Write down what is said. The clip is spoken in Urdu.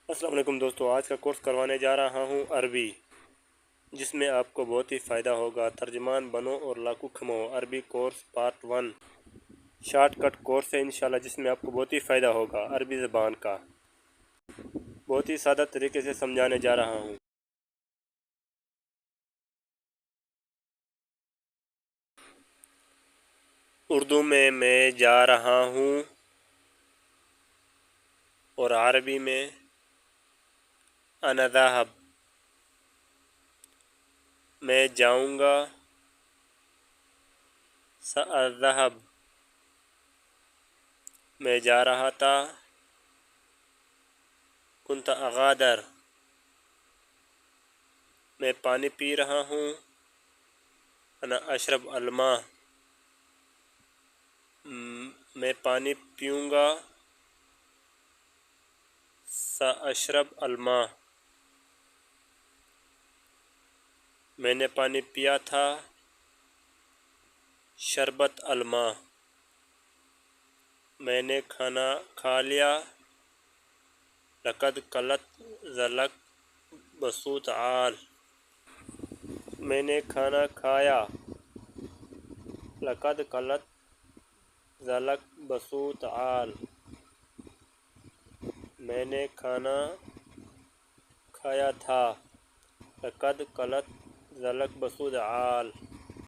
السلام علیکم دوستو، آج کا کورس کروانے جا رہا ہوں عربی، جس میں آپ کو بہت ہی فائدہ ہوگا۔ ترجمان بنو اور لاکھوں کماؤ Arabi course part 1 shortcut course ہے انشاءاللہ، جس میں آپ کو بہت ہی فائدہ ہوگا عربی زبان کا۔ بہت ہی سادہ طریقے سے سمجھانے جا رہا ہوں۔ اردو میں جا رہا ہوں، اور عربی میں انا ذاہب میں جاؤں گا، سأذهب میں جا رہا تھا، كنت أغادر میں پانی پی رہا ہوں، انا اشرب الماء میں پانی پیوں گا، سأشرب الماء میں نے پانی پیا تھا، شربت الماء میں نے کھانا کھا لیا، لقد کلت ذلک بصوت عال میں نے کھانا کھایا، لقد کلت ذلک بصوت عال میں نے کھانا کھایا تھا، لقد کلت ذلک بصوت عال